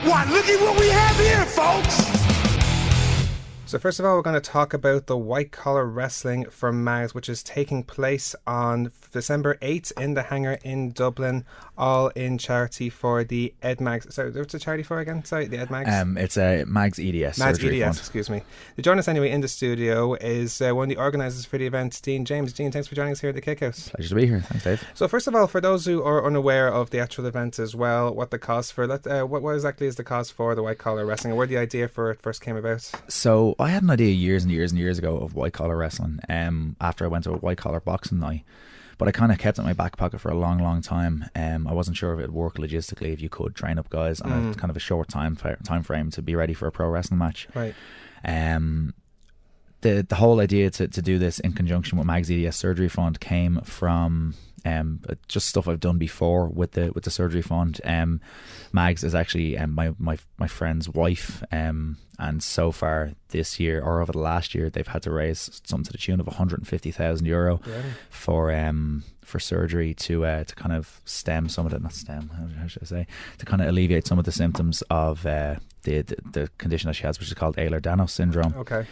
Why, look at what we have here, folks! So first of all, we're going to talk about the White Collar Wrestling for Mags, which is taking place on December 8th in the Hangar in Dublin, all in charity for the EdMags. Sorry, what's the charity for again? Sorry, the EdMags? It's a Mags EDS Mags surgery EDS, fund. excuse me. To join us anyway in the studio is one of the organisers for the event, Dean James. Dean, thanks for joining us here at the Kickhouse. Pleasure to be here. Thanks, Dave. So first of all, for those who are unaware of the actual event as well, what the cost for what exactly is the cost for the White Collar Wrestling, and where the idea for it first came about? So I had an idea years and years ago of white collar wrestling after I went to a white collar boxing night, but I kind of kept it in my back pocket for a long time. I wasn't sure if it would work logistically, if you could train up guys on a kind of a short time frame to be ready for a pro wrestling match. Right. The whole idea to do this in conjunction with Mags EDS Surgery Fund came from just stuff I've done before with the surgery fund. Mags is actually my friend's wife, and so far this year, or over the last year, they've had to raise something to the tune of €150,000 for surgery to kind of stem some of the, not stem, how should I say, to kind of alleviate some of the symptoms of the condition that she has, which is called Ehlers-Danlos syndrome. Okay.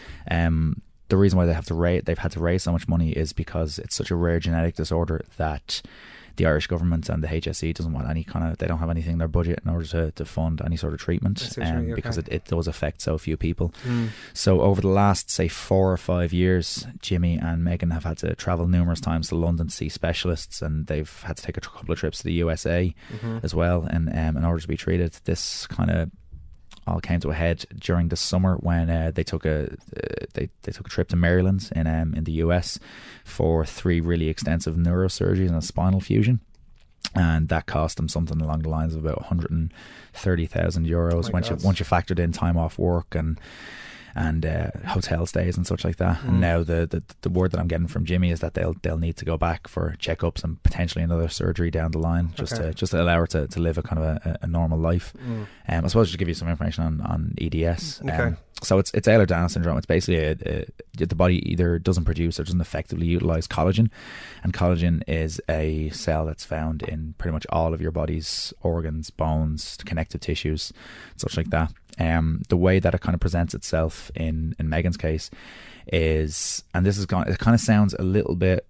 The reason why they've had to raise so much money is because it's such a rare genetic disorder that the Irish government and the HSE doesn't want they don't have anything in their budget in order to fund any sort of treatment, because it does affect so few people. So over the last, say, 4 or 5 years, Jimmy and Megan have had to travel numerous times to London to see specialists, and they've had to take a couple of trips to the USA as well, and in order to be treated. This kind of all came to a head during the summer when they took a trip to Maryland in the US for 3 really extensive neurosurgeries and a spinal fusion, and that cost them something along the lines of about €130,000 once you factored in time off work and hotel stays and such like that. And now the word that I'm getting from Jimmy is that they'll need to go back for checkups and potentially another surgery down the line, just to allow her to live a kind of a normal life. I suppose just give you some information on EDS. So it's Ehlers-Danlos syndrome. It's basically the body either doesn't produce or doesn't effectively utilize collagen, and collagen is a cell that's found in pretty much all of your body's organs, bones, connective tissues, such like that. The way that it kind of presents itself in Megan's case is, and it kind of sounds a little bit,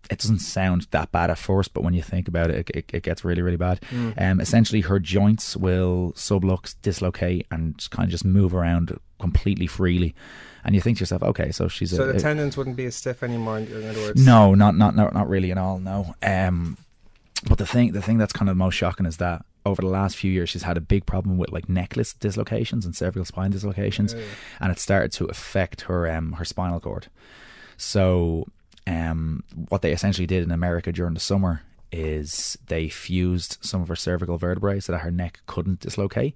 it doesn't sound that bad at first, but when you think about it, it gets really, really bad. Essentially, her joints will sublux, dislocate, and kind of just move around completely freely. And you think to yourself, okay, so the tendons wouldn't be as stiff anymore, in other words? No, not really at all, no. But the thing that's kind of most shocking is that over the last few years, she's had a big problem with like necklace dislocations and cervical spine dislocations, and it started to affect her spinal cord. So what they essentially did in America during the summer is they fused some of her cervical vertebrae so that her neck couldn't dislocate,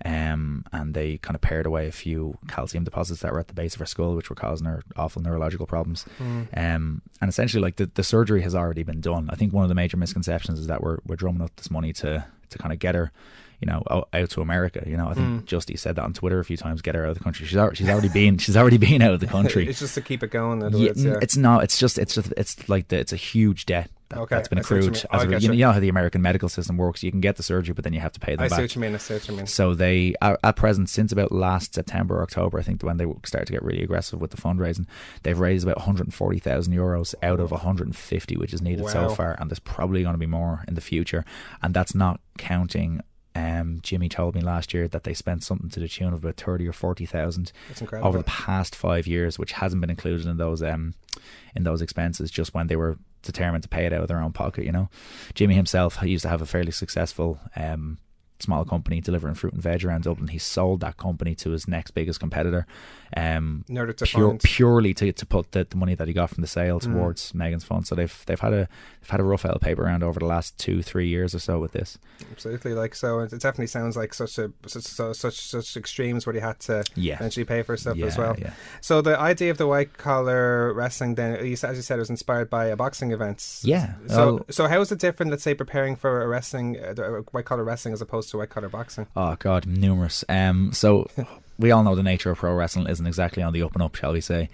and they kind of pared away a few calcium deposits that were at the base of her skull, which were causing her awful neurological problems. And essentially, like the surgery has already been done. I think one of the major misconceptions is that we're drumming up this money to kind of get her, out to America. I think Justy said that on Twitter a few times. Get her out of the country. She's already been out of the country. It's just to keep it going. In other words, It's not. It's like it's a huge debt that's been accrued. You know how the American medical system works. You can get the surgery, but then you have to pay them back. I see what you mean. So they, at present, since about last September, October, I think when they started to get really aggressive with the fundraising, they've raised about €140,000 out of 150, which is needed so far, and there's probably going to be more in the future. And that's not counting. Jimmy told me last year that they spent something to the tune of about 30 or 40,000 over the past 5 years, which hasn't been included in those expenses, just when they were determined to pay it out of their own pocket. Jimmy himself used to have a fairly successful small company delivering fruit and veg around Dublin. He sold that company to his next biggest competitor, purely to put the money that he got from the sale towards Megan's fund. So they've had a rough out paper around over the last 2-3 years or so with this. Absolutely, so it definitely sounds like such extremes where they had to eventually pay for stuff as well. So the idea of the white collar wrestling, then, as you said, was inspired by a boxing event. So how is it different, let's say, preparing for a wrestling, white collar wrestling, as opposed to white collar boxing? Oh God, numerous. So we all know the nature of pro wrestling isn't exactly on the up and up, shall we say.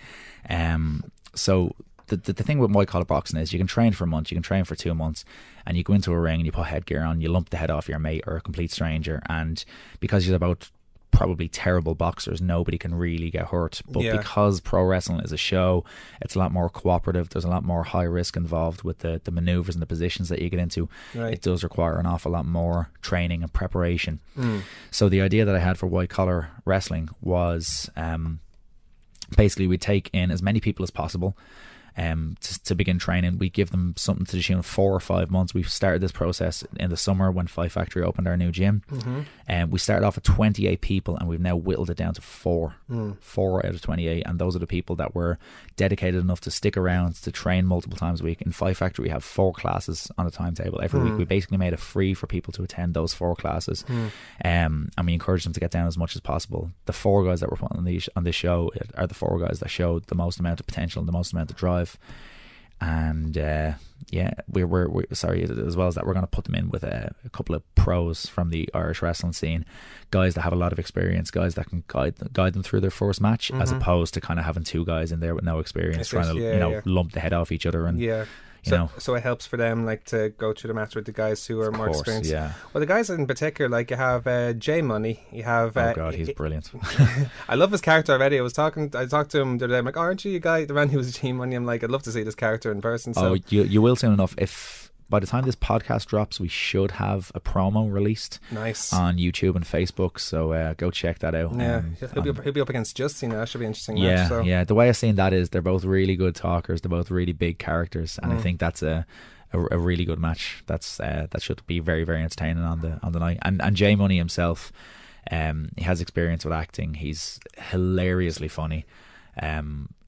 So the thing with white collar boxing is you can train for a month, you can train for 2 months, and you go into a ring and you put headgear on, you lump the head off your mate or a complete stranger, and because you're about probably terrible boxers, nobody can really get hurt. But because pro wrestling is a show, it's a lot more cooperative. There's a lot more high risk involved with the maneuvers and the positions that you get into. It does require an awful lot more training and preparation. So the idea that I had for white collar wrestling was basically we take in as many people as possible to begin training. We give them something to the tune of 4 or 5 months. We've started this process in the summer when Fight Factory opened our new gym. We started off with 28 people, and we've now whittled it down to 4 out of 28, and those are the people that were dedicated enough to stick around to train multiple times a week. In Fight Factory we have 4 classes on a timetable every week. We basically made it free for people to attend those 4 classes, and we encourage them to get down as much as possible. The 4 guys that we're putting on this show are the 4 guys that showed the most amount of potential and the most amount of drive. And we're sorry, as well as that, we're going to put them in with a couple of pros from the Irish wrestling scene, guys that have a lot of experience, guys that can guide them through their first match, as opposed to kind of having 2 guys in there with no experience trying to lump the head off each other. And so it helps for them like to go through the match with the guys who are more experienced. Well, the guys in particular, like you have J Money, you have oh god, he's brilliant. I love his character already. I talked to him the other day. I'm like, oh, aren't you guy, the man who was J Money? I'm like, I'd love to see this character in person. So. Oh, you will soon enough. If by the time this podcast drops, we should have a promo released on YouTube and Facebook, so go check that out. He'll be up against Justin. That should be interesting. The way I've seen that is they're both really good talkers, they're both really big characters, and I think that's a really good match. That should be very, very entertaining on the night. And J Money himself, he has experience with acting. He's hilariously funny.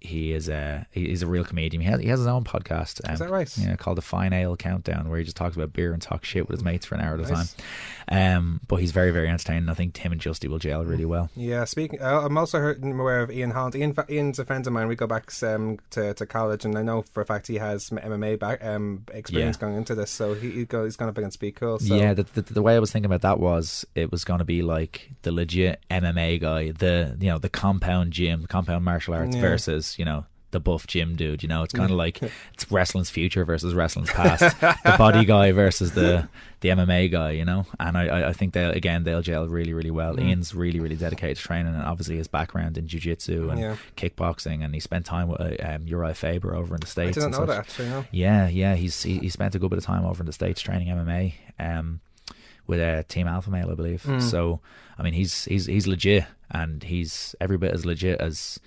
He's a real comedian. He has his own podcast. Is that right? Yeah, called the Fine Ale Countdown, where he just talks about beer and talks shit with his mates for an hour at a time. But he's very, very entertaining. I think him and Justy will gel really well. Yeah, speaking, I'm also aware of Ian Holland. Ian's a friend of mine. We go back to college, and I know for a fact he has MMA experience going into this. So he's going up against Be Cool. So. Yeah, the way I was thinking about that was it was going to be like the legit MMA guy, the compound gym, the compound martial arts versus the buff gym dude. It's kind of like it's wrestling's future versus wrestling's past. The body guy versus the MMA guy. And I think they'll gel really, really well. Ian's really, really dedicated to training, and obviously his background in jiu-jitsu and kickboxing, and he spent time with Uriah Faber over in the States. I didn't know that actually. No. Yeah, he spent a good bit of time over in the States training MMA with Team Alpha Male, I believe. So I mean, he's legit, and he's every bit as legit as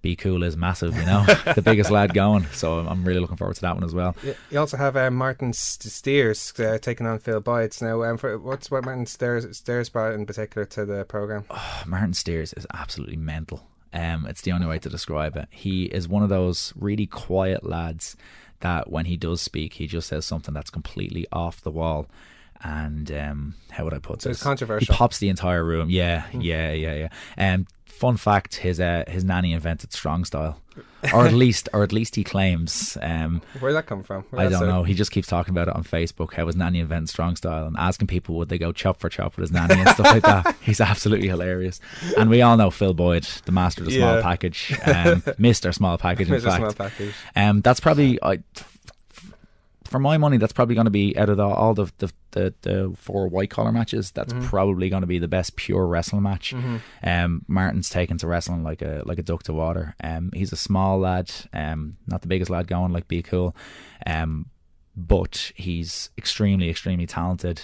Be Cool is massive, the biggest lad going. So I'm really looking forward to that one as well. You also have Martin Steers taking on Phil Bites now. What Martin Steers brought in particular to the programme? Oh, Martin Steers is absolutely mental. It's the only way to describe it. He is one of those really quiet lads that when he does speak, he just says something that's completely off the wall. And how would I put this? It's controversial. He pops the entire room. Yeah. Fun fact: his nanny invented strong style, or at least he claims. Where'd that come from? I don't know. He just keeps talking about it on Facebook. How his nanny invented strong style, and asking people would they go chop for chop with his nanny and stuff like that. He's absolutely hilarious. And we all know Phil Boyd, the master of the small package, Mr. Small Package. In fact, Small Package. That's probably. For my money, that's probably going to be out of all the 4 white collar matches. That's probably going to be the best pure wrestling match. Martin's taken to wrestling like a duck to water. He's a small lad, not the biggest lad going like Be Cool, but he's extremely, extremely talented.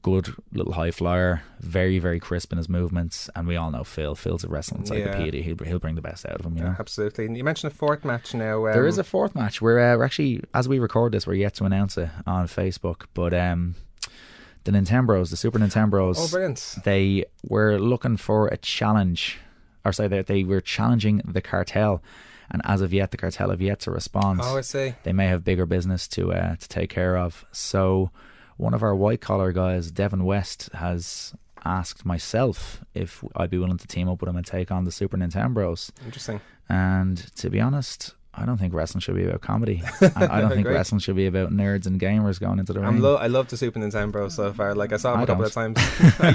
Good little high flyer, very, very crisp in his movements, and we all know Phil's a wrestling encyclopedia. He'll bring the best out of him. Absolutely. And you mentioned a 4th match now. There is a 4th match. We're actually, as we record this, we're yet to announce it on Facebook, but the Nintembros, the Super Nintembros, oh brilliant, they were looking for a challenge, or sorry, they were challenging the cartel. And as of yet, the cartel have yet to respond. Oh, I see. They may have bigger business to take care of. So one of our white collar guys, Devin West, has asked myself if I'd be willing to team up with him and take on the Super Nintembros. Interesting. And to be honest, I don't think wrestling should be about comedy. I don't think wrestling should be about nerds and gamers going into the ring. I love the Super Nintendo so far. Like I saw them a couple of times.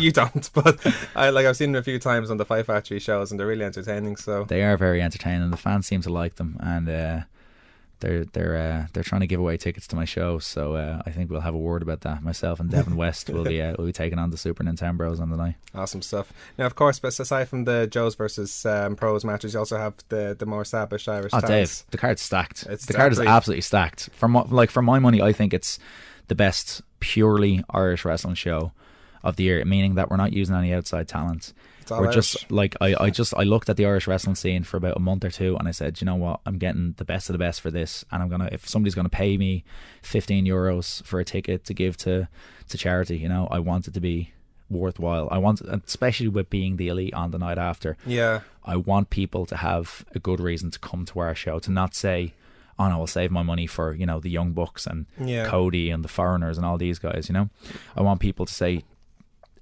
You don't, but I've seen them a few times on the Fight Factory shows, and they're really entertaining. So they are very entertaining. The fans seem to like them, and they're trying to give away tickets to my show, so I think we'll have a word about that. Myself and Devin West will be taking on the Super Nintembros on the night. Awesome stuff. Now, of course, but aside from the Joes versus Pros matches, you also have the more established Irish talents. Dave, the card's stacked. The card is absolutely stacked. For my money, I think it's the best purely Irish wrestling show of the year, meaning that we're not using any outside talent. We're Irish. just like I looked at the Irish wrestling scene for about a month or two, and I said, you know what, I'm getting the best of the best for this, and if somebody's gonna pay me €15 for a ticket to give to charity, you know, I want it to be worthwhile. I want, especially with being the elite on the night after. Yeah, I want people to have a good reason to come to our show, to not say, oh no, I'll save my money for, you know, the Young Bucks and Cody and the Foreigners and all these guys, you know. I want people to say,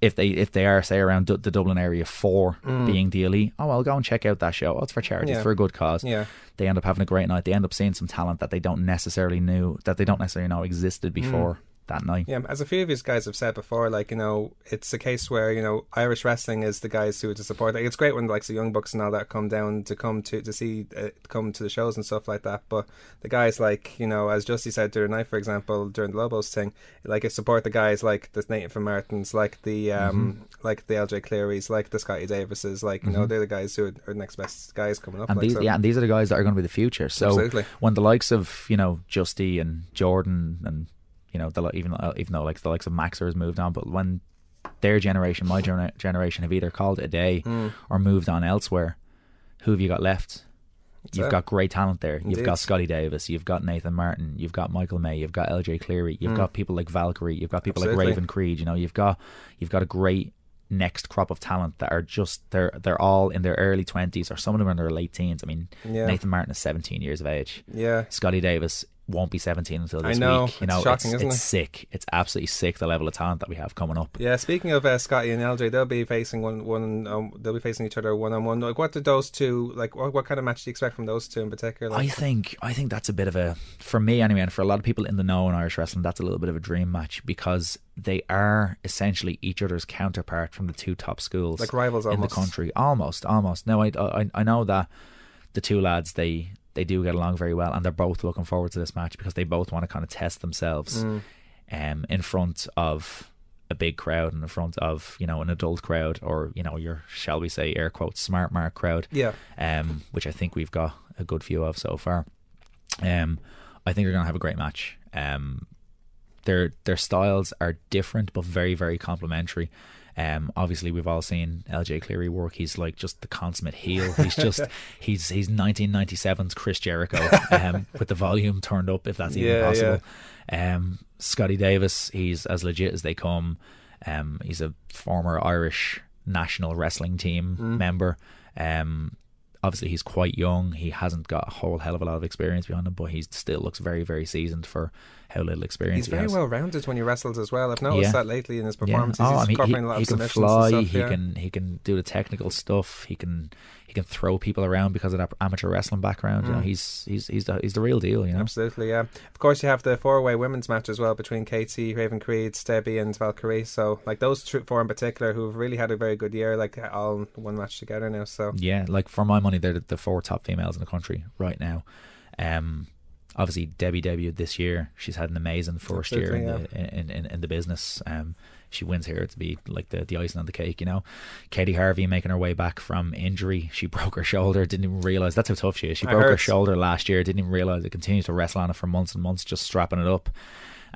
if they are, say, around the Dublin area for being the elite, oh, I'll go and check out that show. Oh, it's for charity, it's for a good cause. Yeah. They end up having a great night. They end up seeing some talent that they don't necessarily know existed before that night. Yeah, as a few of you guys have said before, like, you know, it's a case where, you know, Irish wrestling is the guys who to support. Like, it's great when like the Young Bucks and all that come down to come to the shows and stuff like that. But the guys, like, you know, as Justy said during the night, for example, during the Lobos thing, like, it support the guys like the Nathan Martins, like the LJ Clearys, like the Scotty Davises, like, you know, they're the guys who are the next best guys coming up. And like, and these are the guys that are going to be the future. So absolutely. When the likes of, you know, Justy and Jordan and, you know, even though like the likes of Maxer has moved on, but when their generation, my generation, have either called it a day or moved on elsewhere, who have you got left? You've got great talent there. You've got Scotty Davis, you've got Nathan Martin, you've got Michael May, you've got LJ Cleary, you've got people like Valkyrie, you've got people like Raven Creed. You know, you've got a great next crop of talent that are just they're all in their early 20s, or some of them in their late teens. I mean, Nathan Martin is 17 years of age. Yeah, Scotty Davis won't be 17 until this week. You know, it's shocking, isn't it? It's sick. It's absolutely sick, the level of talent that we have coming up. Yeah, speaking of Scotty and LJ, they'll be facing they'll be facing each other 1-on-1. Like, what did those two, like, what kind of match do you expect from those two in particular? Like, I think that's a bit of a, for me anyway, and for a lot of people in the know in Irish wrestling, that's a little bit of a dream match, because they are essentially each other's counterpart from the two top schools, like rivals in the country. Almost. Now I know that the two lads, they do get along very well, and they're both looking forward to this match because they both want to kind of test themselves in front of a big crowd, and in front of, you know, an adult crowd, or, you know, your, shall we say, air quotes, smart mark crowd, which I think we've got a good few of so far. I think they're going to have a great match. Their styles are different but very, very complementary. Obviously we've all seen LJ Cleary work. He's like just the consummate heel. He's just he's 1997's Chris Jericho, with the volume turned up, if that's even possible. Scotty Davis, he's as legit as they come. He's a former Irish national wrestling team member. Obviously he's quite young. He hasn't got a whole hell of a lot of experience behind him, but he still looks very, very seasoned for how little experience he has. He's very well rounded when he wrestles as well. I've noticed that lately in his performances. He's covering a lot of submissions. He can fly. And stuff, he can do the technical stuff. He can throw people around because of that amateur wrestling background. You know, he's the real deal. You know, absolutely. Yeah. Of course, you have the 4-way women's match as well between Katie, Raven Creed, Stebby, and Valkyrie. So, like, those four in particular, who've really had a very good year, like, all one match together now. So yeah, like, for my money, they're the 4 top females in the country right now. Obviously Debbie debuted this year. She's had an amazing first year in the business. She wins here to be like the icing on the cake, you know. Katie Harvey making her way back from injury. She broke her shoulder, didn't even realise. That's how tough she is. She broke her shoulder last year, didn't even realise it. Continued to wrestle on it for months and months, just strapping it up.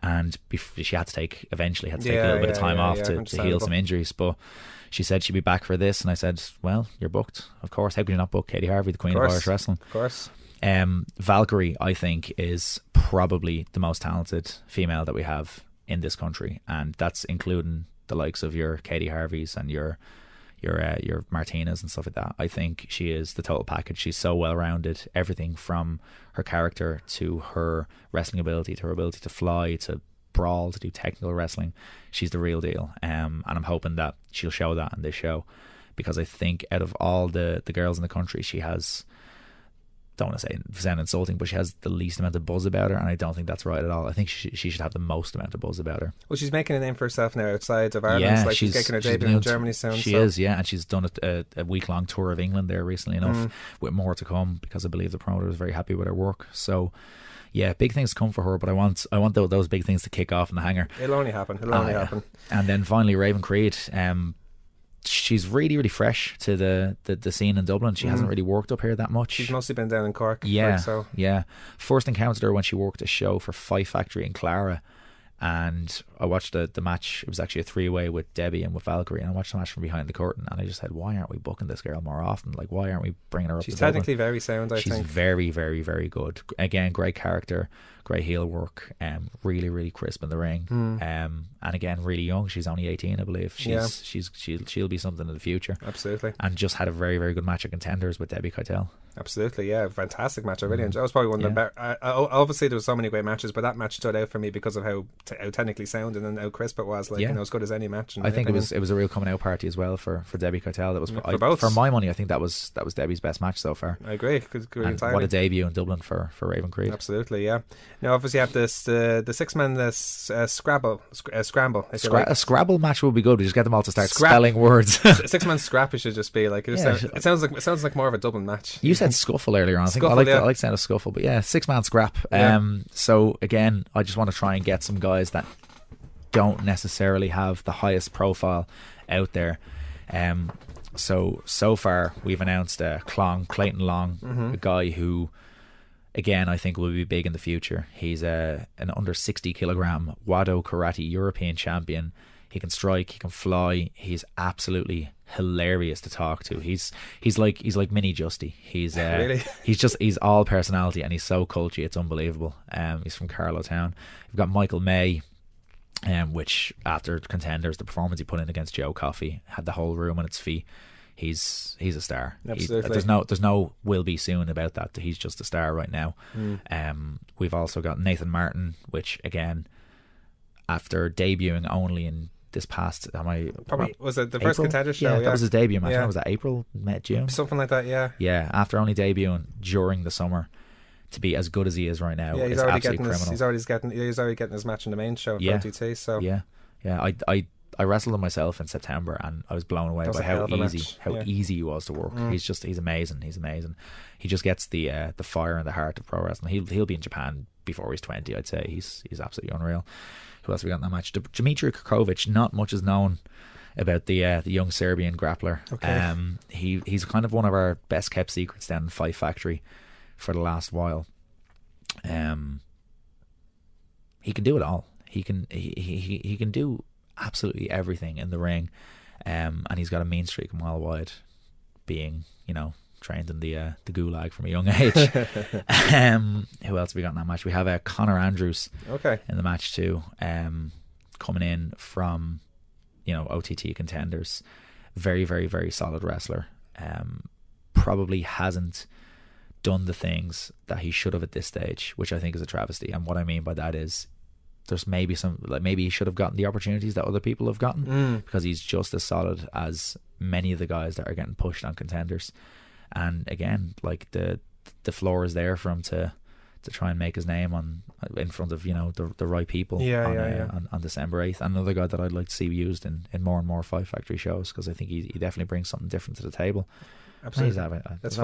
And she had to take a little bit of time off to heal some injuries. But she said she'd be back for this, and I said, well, you're booked. Of course, how could you not book Katie Harvey, the queen of Irish wrestling? Of course. Valkyrie, I think, is probably the most talented female that we have in this country, and that's including the likes of your Katie Harveys and your Martinez and stuff like that. I think she is the total package. She's so well rounded, everything from her character to her wrestling ability to her ability to fly, to brawl, to do technical wrestling. She's the real deal, and I'm hoping that she'll show that in this show, because I think out of all the girls in the country, she has don't want to sound insulting, but she has the least amount of buzz about her, and I don't think that's right at all. I think she should have the most amount of buzz about her. Well, she's making a name for herself now outside of Ireland. She's making her debut in Germany soon. She is, yeah, and she's done a week-long tour of England there recently enough, with more to come, because I believe the promoter was very happy with her work. So yeah, big things to come for her, but I want those big things to kick off in the Hangar. It'll only happen. Happen. And then finally, Raven Creed. She's really, really fresh to the scene in Dublin. She hasn't really worked up here that much. She's mostly been down in Cork. Yeah, yeah. First encountered her when she worked a show for Fight Factory in Clara, and I watched the match. It was actually a 3-way with Debbie and with Valkyrie, and I watched the match from behind the curtain, and I just said, why aren't we booking this girl more often? Like, why aren't we bringing her up? She's to technically Dublin? very sound, I think. She's very, very, very good. Again, great character, great heel work, really, really crisp in the ring, and again, really young. She's only 18, I believe. She'll be something in the future. Absolutely. And just had a very, very good match of Contenders with Debbie Keitel. Absolutely, yeah, fantastic match. I really enjoyed. It was probably one of the better. Obviously, there was so many great matches, but that match stood out for me because of how technically sounding and how crisp it was. Like, as good as any match. I think it was a real coming out party as well for Debbie Keitel. That was for both. For my money, I think that was Debbie's best match so far. I agree. What a debut in Dublin for Raven Creed. Absolutely, yeah. Now, obviously, you have this the 6-man Scrabble Scramble. A Scrabble match would be good. We just get them all to start spelling words. 6-man scrap. It should just be like it sounds like more of a Dublin match. You said scuffle earlier on. I like the sound of scuffle, but yeah, 6-man scrap. So again, I just want to try and get some guys that don't necessarily have the highest profile out there. So far we've announced Clayton Long, a guy who, again, I think will be big in the future. He's an under 60 kilogram Wado Karate European champion. He can strike, he can fly. He's absolutely hilarious to talk to. He's like mini Justy. He's really? he's all personality, and he's so culty, it's unbelievable. He's from Carlowtown. We've got Michael May, which after Contenders, the performance he put in against Joe Coffey had the whole room on its feet. He's a star. Absolutely. There's no will be soon about that. He's just a star right now. We've also got Nathan Martin, which again, after debuting only in this past, was it the first Contender show? Yeah, that was his debut match. Was that April, May, June? Something like that. Yeah. After only debuting during the summer, to be as good as he is right now, he's is already absolutely criminal. He's already getting his match in the main show for OTT. So I wrestled him myself in September, and I was blown away by how easy he was to work. He's amazing. He just gets the fire and the heart of pro wrestling. He'll be in Japan before he's 20. I'd say he's absolutely unreal. Who else we got in that match? Dmitry Kukovic. Not much is known about the young Serbian grappler. Okay. He's kind of one of our best kept secrets down in Fight Factory for the last while. He can do it all. He can do absolutely everything in the ring, and he's got a mean streak a mile wide, being trained in the gulag from a young age. Who else have we got in that match? We have Connor Andrews in the match too, coming in from OTT Contenders. Very, very, very solid wrestler. Probably hasn't done the things that he should have at this stage, which I think is a travesty. And what I mean by that is there's maybe maybe he should have gotten the opportunities that other people have gotten, because he's just as solid as many of the guys that are getting pushed on Contenders. And again, like the floor is there for him to try and make his name in front of the right people on December 8th. Another guy that I'd like to see used in more and more Fight Factory shows, because I think he definitely brings something different to the table. Absolutely. That's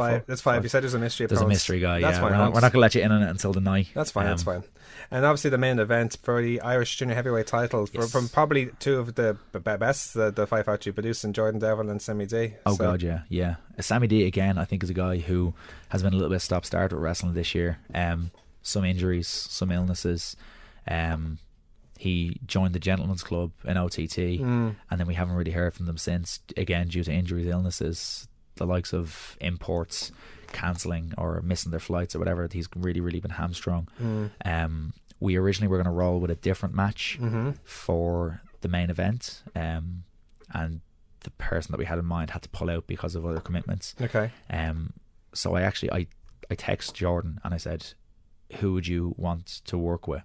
five. You said there's a mystery. There's a mystery guy. That's fine. We're not going to let you in on it until the night. That's fine. That's fine. And obviously the main event for the Irish Junior Heavyweight title, from probably two of the best the Fight Factory producing, Jordan Devin and Sammy D. God, yeah. Sammy D again, I think, is a guy who has been a little bit stop-start with wrestling this year. Some injuries, some illnesses. He joined the Gentleman's Club in OTT, and then we haven't really heard from them since. Again, due to injuries, illnesses. The likes of imports cancelling or missing their flights or whatever, he's really, really been hamstrung. We originally were going to roll with a different match for the main event, and the person that we had in mind had to pull out because of other commitments. So I text Jordan and I said, who would you want to work with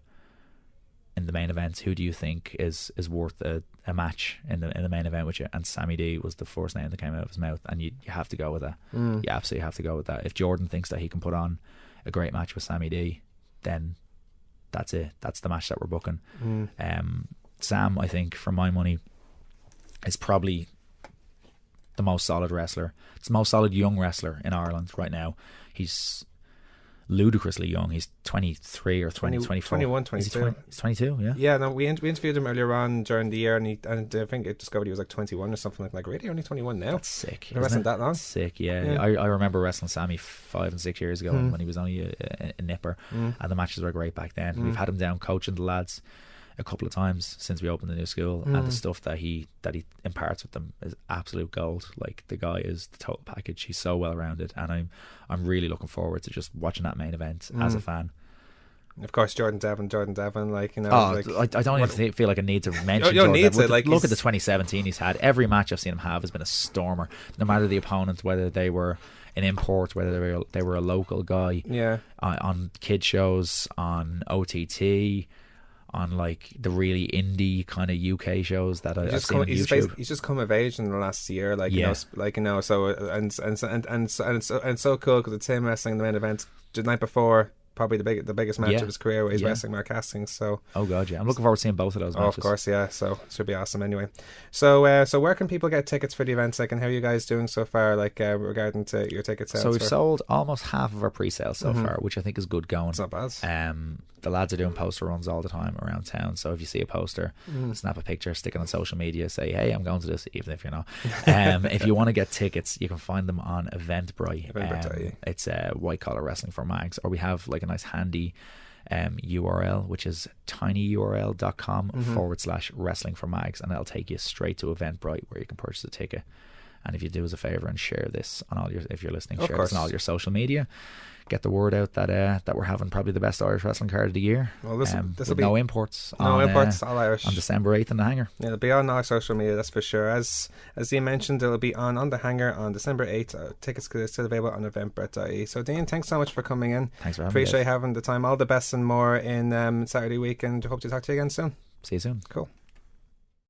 in the main event, who do you think is worth a match in the main event with you? And Sammy D was the first name that came out of his mouth, and you have to go with that. You absolutely have to go with that. If Jordan thinks that he can put on a great match with Sammy D, then that's it. That's the match that we're booking. Sam, I think, for my money, is probably the most solid wrestler. It's the most solid young wrestler in Ireland right now. He's ludicrously young. He's 23 or 24. 21, 22. He's 22, yeah. Yeah, no, we interviewed him earlier on during the year, and I think it discovered he was like 21 or something like really only 21 now. That's sick. It wasn't that long. That's sick, yeah. I remember wrestling Sammy 5 and 6 years ago when he was only a nipper, and the matches were great back then. We've had him down coaching the lads a couple of times since we opened the new school, and the stuff that he imparts with them is absolute gold. Like, the guy is the total package. He's so well rounded, and I'm really looking forward to just watching that main event as a fan. Of course, Jordan Devin, like, you know. I don't even feel like I need to mention Jordan Devin. Like, look at the 2017 he's had. Every match I've seen him have has been a stormer, no matter the opponent, whether they were an import, whether they were a local guy. Yeah. On kid shows, on OTT, on like the really indie kind of UK shows that I've seen on YouTube. He's just come of age in the last year, like, you know, so and so cool because it's him wrestling the main event the night before, probably the biggest match of his career, where he's wrestling Mark Hastings. So oh god, yeah, I'm looking forward to seeing both of those matches. Of course, yeah. So it should be awesome anyway. So where can people get tickets for the events? Like, and how are you guys doing so far? Like, regarding to your ticket sales? So we've sold almost half of our pre-sales so far, which I think is good going. It's not bad. The lads are doing poster runs all the time around town. So if you see a poster, snap a picture, stick it on social media, say, hey, I'm going to this, even if you're not. If you want to get tickets, you can find them on Eventbrite. It's White Collar Wrestling for Mags, or we have like a nice handy URL, which is tinyurl.com/wrestling for mags, and that'll take you straight to Eventbrite, where you can purchase a ticket. And if you do us a favor and share this on all your, if you're listening, share this on all your social media, get the word out that we're having probably the best Irish wrestling card of the year. Well, this will be no imports. All Irish on December 8th in the Hangar. Yeah, it'll be on our social media, that's for sure. As Dean mentioned, it'll be on the Hangar on December 8th. Tickets are still available on eventbrite.ie. So Dean, thanks so much for coming in. Thanks for having me. Appreciate having the time. All the best and more in Saturday weekend. Hope to talk to you again soon. See you soon. Cool.